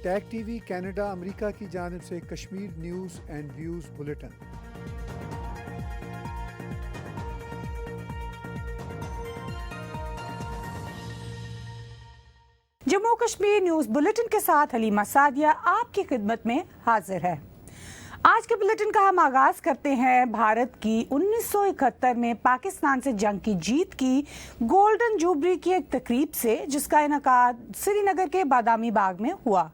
Tag TV Canada America की जानिब से Kashmir news and views bulletin. Jammu Kashmir news bulletin के साथ हलीमा सादिया आपकी खिदमत में हाजिर है। आज के बुलेटिन का हम आगाज करते हैं भारत की 1971 में पाकिस्तान से जंग की जीत की गोल्डन जुबली की एक तकरीब से, जिसका इनकाद श्रीनगर के बादामी बाग में हुआ।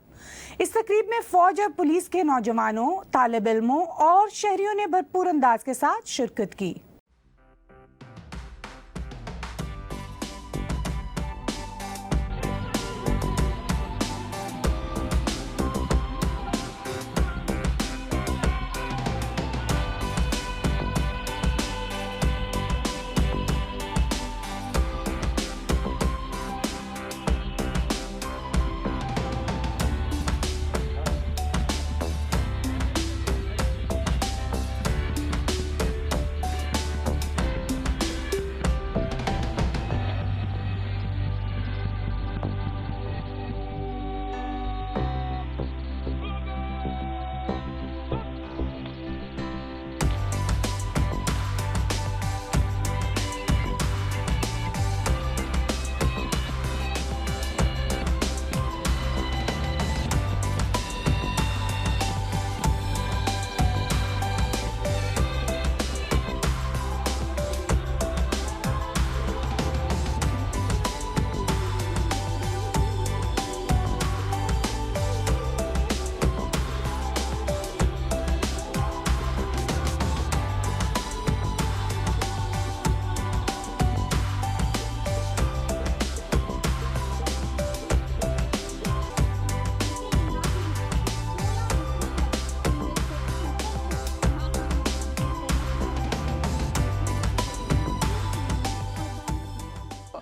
इस तकरीब में फौज और पुलिस के नौजवानों, तालिब इल्मों और शहरियों ने भरपूर अंदाज के साथ शिरकत की।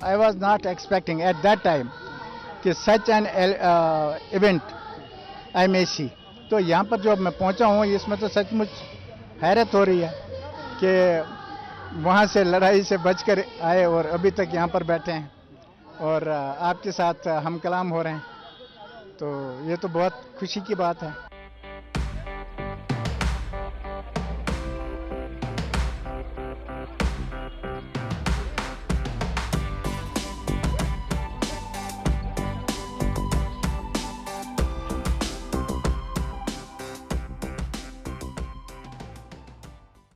I was not expecting at that time कि such an event I may see। तो यहाँ पर जो मैं पहुँचा हूँ इसमें तो सचमुच हैरत हो रही है कि वहाँ से लड़ाई से बचकर आए और अभी तक यहाँ पर बैठे हैं और आपके साथ हम कलाम हो रहे हैं, तो ये तो बहुत खुशी की बात है।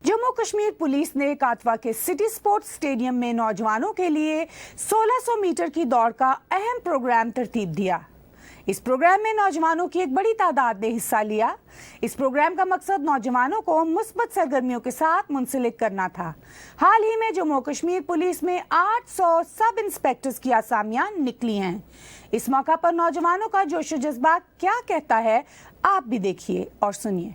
जम्मू कश्मीर पुलिस ने काथवा के सिटी स्पोर्ट्स स्टेडियम में नौजवानों के लिए 1600 मीटर की दौड़ का अहम प्रोग्राम तरतीब दिया। इस प्रोग्राम में नौजवानों की एक बड़ी तादाद ने हिस्सा लिया। इस प्रोग्राम का मकसद नौजवानों को मुस्बत सरगर्मियों के साथ मुंसलिक करना था। हाल ही में जम्मू कश्मीर पुलिस में 800 सब इंस्पेक्टर्स की असामियां निकली हैं। इस मौका पर नौजवानों का जोश व जज्बा क्या कहता है, आप भी देखिए और सुनिए।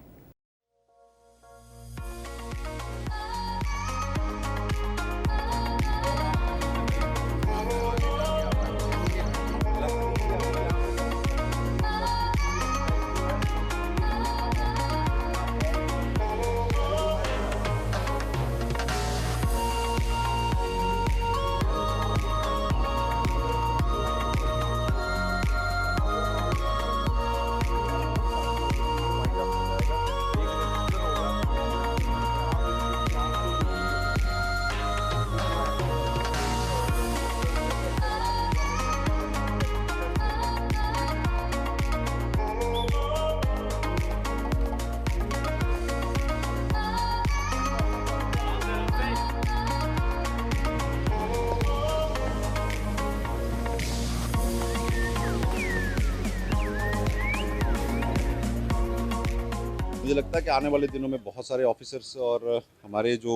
मुझे लगता है कि आने वाले दिनों में बहुत सारे ऑफिसर्स और हमारे जो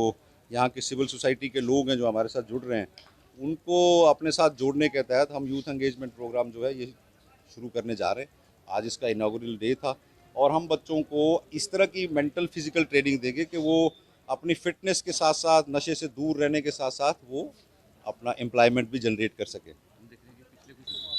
यहाँ के सिविल सोसाइटी के लोग हैं जो हमारे साथ जुड़ रहे हैं, उनको अपने साथ जोड़ने के तहत हम यूथ एंगेजमेंट प्रोग्राम जो है ये शुरू करने जा रहे हैं। आज इसका इनॉग्रेल डे था और हम बच्चों को इस तरह की मेंटल फिजिकल ट्रेनिंग देंगे कि वो अपनी फिटनेस के साथ साथ, नशे से दूर रहने के साथ साथ वो अपना एम्प्लॉयमेंट भी जनरेट कर सके।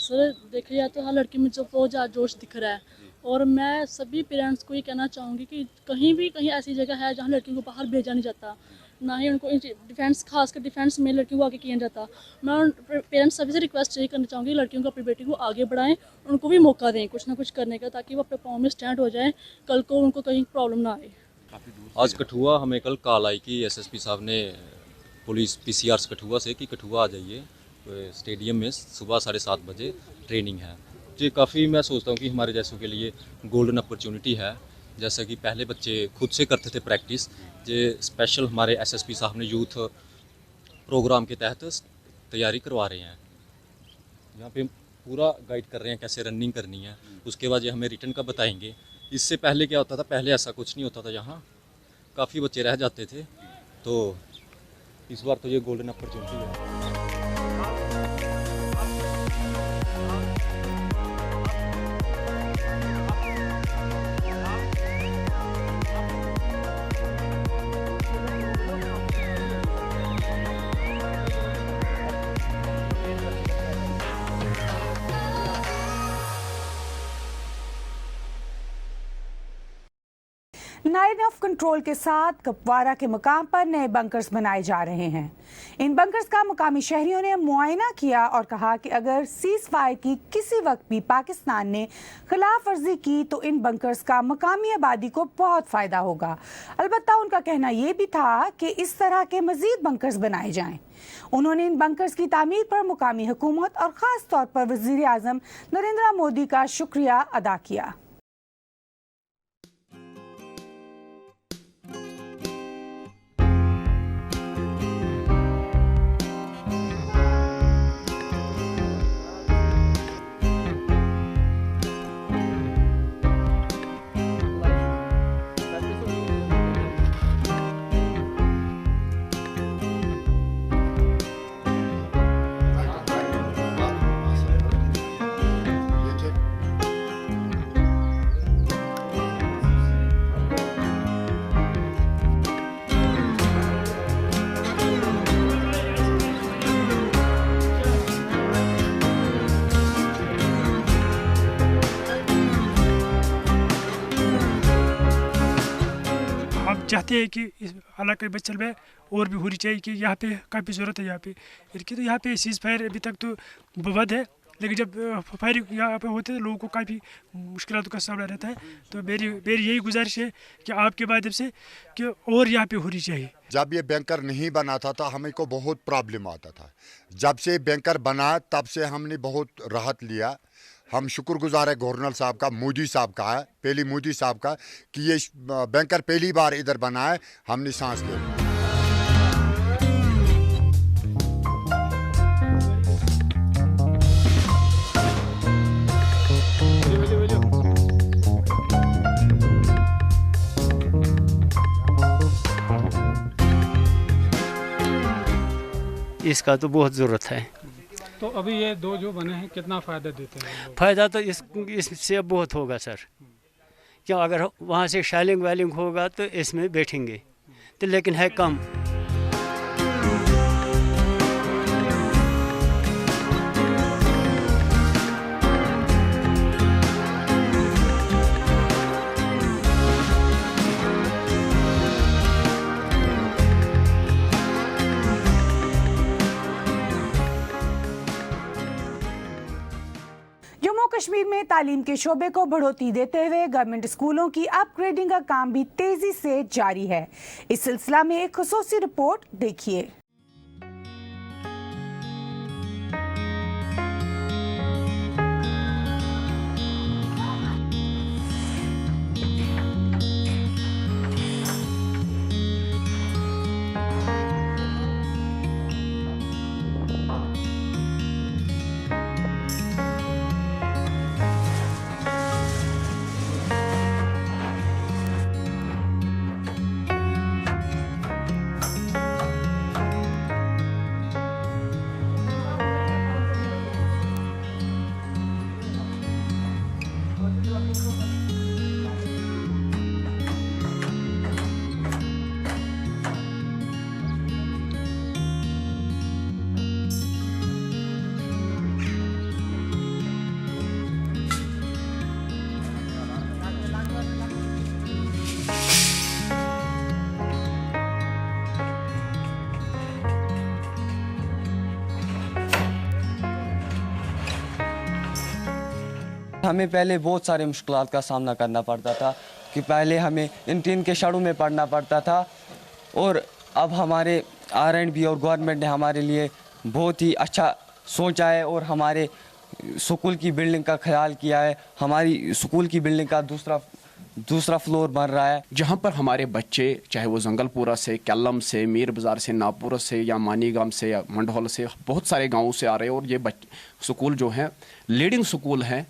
सर देखा जाए तो हर लड़की में जो बहुत जोश दिख रहा है और मैं सभी पेरेंट्स को ये कहना चाहूँगी कि कहीं ऐसी जगह है जहाँ लड़कियों को बाहर भेजा नहीं जाता, ना ही उनको डिफेंस, खासकर डिफेंस में लड़कियों को आगे किया जाता। मैं पेरेंट्स सभी से रिक्वेस्ट यही करना चाहूँगी, लड़कियों को, अपनी बेटी को आगे बढ़ाएं, उनको भी मौका दें कुछ ना कुछ करने का, ताकि वो अपने पाँव में स्टैंड हो जाएं, कल को उनको कहीं प्रॉब्लम ना आए। आज कठुआ हमें कल कॉल आई कि एसएसपी साहब ने पुलिस पीसीआर कठुआ से कि कठुआ आ जाइए, स्टेडियम में सुबह 7:30 बजे ट्रेनिंग है। ये काफ़ी, मैं सोचता हूँ कि हमारे जैसों के लिए गोल्डन अपॉर्चुनिटी है। जैसा कि पहले बच्चे खुद से करते थे प्रैक्टिस, ये स्पेशल हमारे एसएसपी साहब ने यूथ प्रोग्राम के तहत तैयारी करवा रहे हैं। यहाँ पे पूरा गाइड कर रहे हैं कैसे रनिंग करनी है, उसके बाद ये हमें रिटर्न का बताएंगे। इससे पहले क्या होता था, पहले ऐसा कुछ नहीं होता था, यहाँ काफ़ी बच्चे रह जाते थे, तो इस बार तो ये गोल्डन अपॉर्चुनिटी है। लाइन ऑफ कंट्रोल के साथ कपवारा के मुकाम पर नए बंकर्स बनाए जा रहे हैं। इन बंकर्स का मुकामी शहरियों ने मुआयना किया और कहा कि अगर सीज फायर की किसी वक्त भी पाकिस्तान ने खिलाफ वर्जी की तो इन बंकर्स का मुकामी आबादी को बहुत फायदा होगा। अलबत्ता उनका कहना यह भी था कि इस तरह के मजीद बंकर्स बनाए जाएं। उन्होंने इन बंकर्स की तामीर पर मुकामी हुकूमत और खास तौर पर वजीर आजम नरेंद्र मोदी का शुक्रिया अदा किया। चाहते हैं कि इस इलाके बच्चल में और भी होनी चाहिए कि यहाँ पे काफ़ी ज़रूरत है। यहाँ पे तो यहाँ पे सीज फायर अभी तक तो बंद है, लेकिन जब फायरिंग यहाँ पे होते हैं लोगों को काफ़ी मुश्किलातों का सामना रहता है। तो मेरी यही गुजारिश है कि आपके माध्यम से कि और यहाँ पे होनी चाहिए। जब ये बैंकर नहीं बना था हमें को बहुत प्रॉब्लम आता था। जब से बैंकर बना तब से हमने बहुत राहत लिया। हम शुक्रगुजार है गवर्नर साहब का, मोदी साहब का है, पहली मोदी साहब का, कि ये बैंकर पहली बार इधर बना है, हमने सांस ले। इसका तो बहुत ज़रूरत है। तो अभी ये दो जो बने हैं कितना फ़ायदा देते हैं? फ़ायदा तो इससे बहुत होगा सर, क्यों अगर वहाँ से शैलिंग वैलिंग होगा तो इसमें बैठेंगे, तो लेकिन है कम। कश्मीर में तालीम के शोबे को बढ़ोतरी देते हुए गवर्नमेंट स्कूलों की अपग्रेडिंग का काम भी तेजी से जारी है। इस सिलसिला में एक खुसूसी रिपोर्ट देखिए। हमें पहले बहुत सारे मुश्किलात का सामना करना पड़ता था कि पहले हमें इन टीन के शड़ों में पढ़ना पड़ता था, और अब हमारे R&B और गवर्नमेंट ने हमारे लिए बहुत ही अच्छा सोचा है और हमारे स्कूल की बिल्डिंग का ख्याल किया है। हमारी स्कूल की बिल्डिंग का दूसरा फ्लोर बन रहा है, जहाँ पर हमारे बच्चे चाहे वो जंगलपुरा से, केलम से, मीर बाज़ार से, नागपुर से या मानीगाम से या मंडहौल से, बहुत सारे गाँवों से आ रहे हैं। और ये स्कूल जो है लीडिंग स्कूल हैं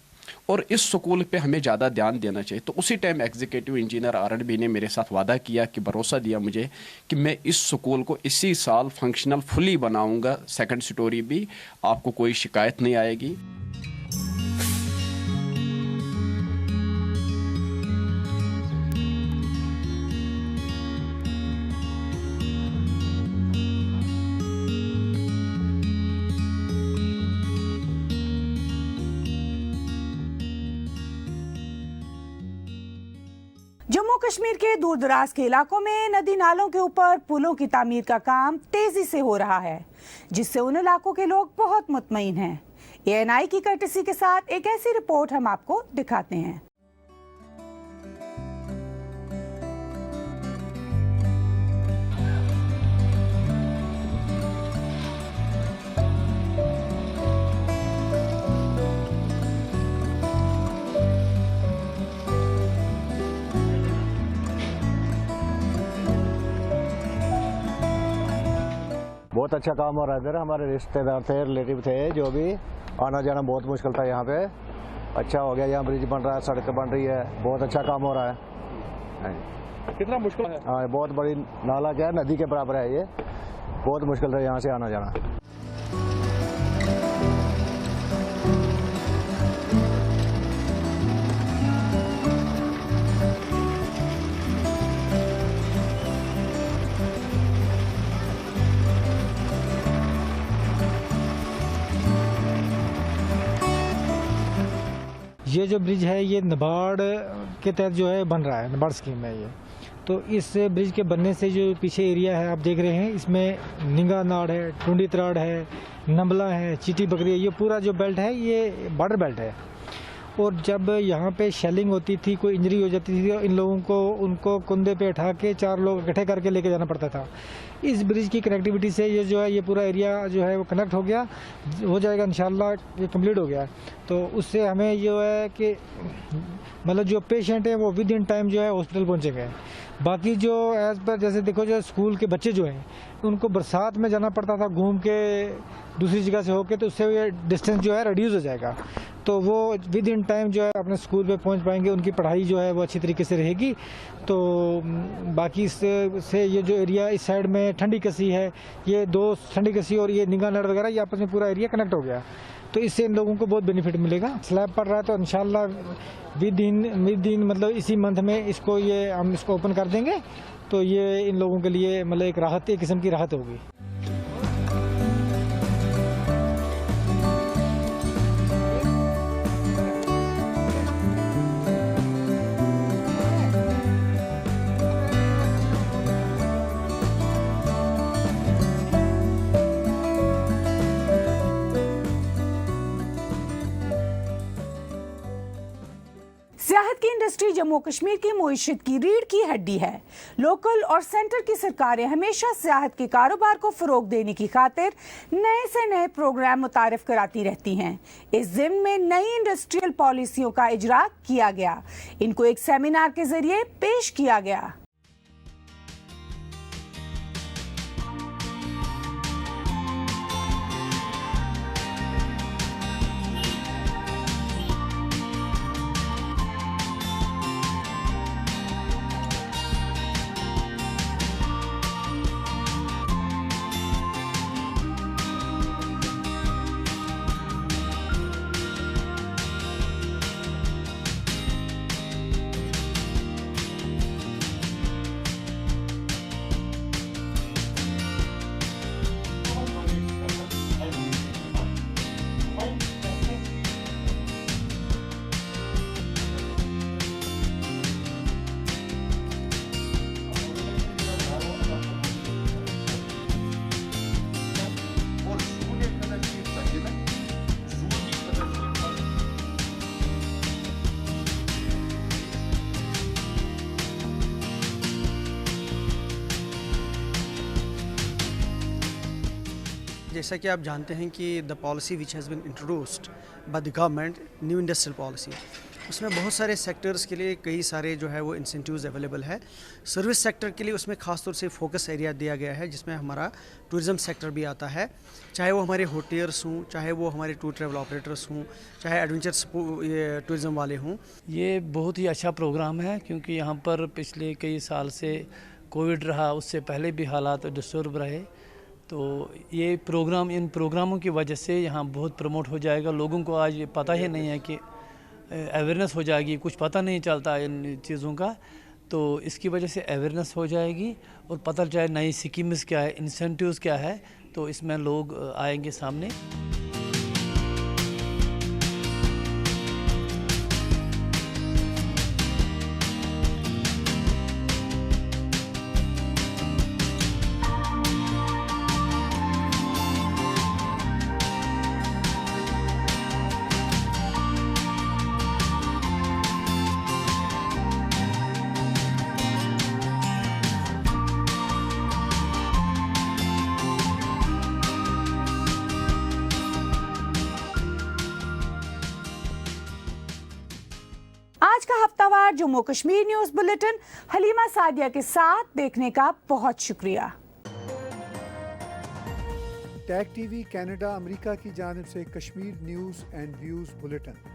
और इस स्कूल पे हमें ज़्यादा ध्यान देना चाहिए। तो उसी टाइम एग्जीक्यूटिव इंजीनियर R&B ने मेरे साथ वादा किया कि भरोसा दिया मुझे कि मैं इस स्कूल को इसी साल फंक्शनल फुली बनाऊंगा, 2nd स्टोरी भी, आपको कोई शिकायत नहीं आएगी। जम्मू कश्मीर के दूर दराज के इलाकों में नदी नालों के ऊपर पुलों की तामीर का काम तेजी से हो रहा है, जिससे उन इलाकों के लोग बहुत मुतमईन हैं। ANI की कर्टसी के साथ एक ऐसी रिपोर्ट हम आपको दिखाते हैं। बहुत अच्छा काम हो रहा है इधर। हमारे रिश्तेदार थे, रिलेटिव थे, जो भी आना जाना बहुत मुश्किल था यहाँ पे। अच्छा हो गया, यहाँ ब्रिज बन रहा है, सड़क बन रही है, बहुत अच्छा काम हो रहा है। कितना मुश्किल है? हाँ, बहुत बड़ी नाला क्या है, नदी के बराबर है ये, बहुत मुश्किल था यहाँ से आना जाना। ये जो ब्रिज है ये नाबार्ड के तहत जो है बन रहा है, नाबार्ड स्कीम है ये। तो इस ब्रिज के बनने से जो पीछे एरिया है आप देख रहे हैं, इसमें निंगा नाड़ है, टूंडी तराड़ है, नंबला है, चीटी बकरी है, ये पूरा जो बेल्ट है ये बॉर्डर बेल्ट है। और जब यहाँ पे शेलिंग होती थी, कोई इंजरी हो जाती थी, तो इन लोगों को उनको कुंदे पे उठा के 4 लोग इकट्ठे करके लेके जाना पड़ता था। इस ब्रिज की कनेक्टिविटी से ये जो है ये पूरा एरिया जो है वो कनेक्ट हो गया, हो जाएगा इंशाल्लाह, ये कंप्लीट हो गया। तो उससे हमें ये है कि मतलब जो पेशेंट है वो विद इन टाइम जो है हॉस्पिटल पहुँचेंगे। बाकी जो एज पर जैसे देखो जो स्कूल के बच्चे जो हैं उनको बरसात में जाना पड़ता था घूम के दूसरी जगह से होके, तो उससे ये डिस्टेंस जो है रिड्यूस हो जाएगा। तो वो विद इन टाइम जो है अपने स्कूल पे पहुंच पाएंगे, उनकी पढ़ाई जो है वो अच्छी तरीके से रहेगी। तो बाकी से ये जो एरिया इस साइड में ठंडी कसी है, ये 2 ठंडी कसी और ये निंगा नड़ वगैरह, ये आपस में पूरा एरिया कनेक्ट हो गया। तो इससे इन लोगों को बहुत बेनिफिट मिलेगा। स्लैब पड़ रहा है तो इंशाल्लाह विद इन मतलब इसी मंथ में इसको ये हम इसको ओपन कर देंगे। तो ये इन लोगों के लिए मतलब एक राहत, एक किस्म की राहत होगी। सियाहत की इंडस्ट्री जम्मू कश्मीर की मईशत की रीढ़ की हड्डी है। लोकल और सेंटर की सरकारें हमेशा सियाहत के कारोबार को फरोग देने की खातिर नए से नए प्रोग्राम मुतारिफ कराती रहती हैं। इस ज़िम्न में नई इंडस्ट्रियल पॉलिसियों का इजरा किया गया। इनको एक सेमिनार के जरिए पेश किया गया। जैसा कि आप जानते हैं कि the policy which has been introduced by the government, new industrial policy, उसमें बहुत सारे सेक्टर्स के लिए कई सारे जो है वो इंसेंटिव्स अवेलेबल है। सर्विस सेक्टर के लिए उसमें ख़ास तौर से फोकस एरिया दिया गया है, जिसमें हमारा टूरिज़्म सेक्टर भी आता है, चाहे वो हमारे होटलियर्स हों, चाहे वो हमारे टूर ट्रैवल ऑपरेटर्स हों, चाहे एडवेंचर टूरिज़्म वाले हों। ये बहुत ही अच्छा प्रोग्राम है, क्योंकि यहाँ पर पिछले कई साल से कोविड रहा, उससे पहले भी हालात डिस्टर्ब रहे। तो ये प्रोग्राम, इन प्रोग्रामों की वजह से यहाँ बहुत प्रमोट हो जाएगा। लोगों को आज ये पता ही नहीं है कि अवेयरनेस हो जाएगी, कुछ पता नहीं चलता इन चीज़ों का, तो इसकी वजह से अवेयरनेस हो जाएगी और पता चले नई स्कीम्स क्या है, इंसेंटिव्स क्या है, तो इसमें लोग आएंगे सामने। आज का हफ्तावार जम्मू कश्मीर न्यूज बुलेटिन हलीमा सादिया के साथ देखने का बहुत शुक्रिया। टैग टीवी कनाडा अमेरिका की जानिब से Kashmir news and views bulletin.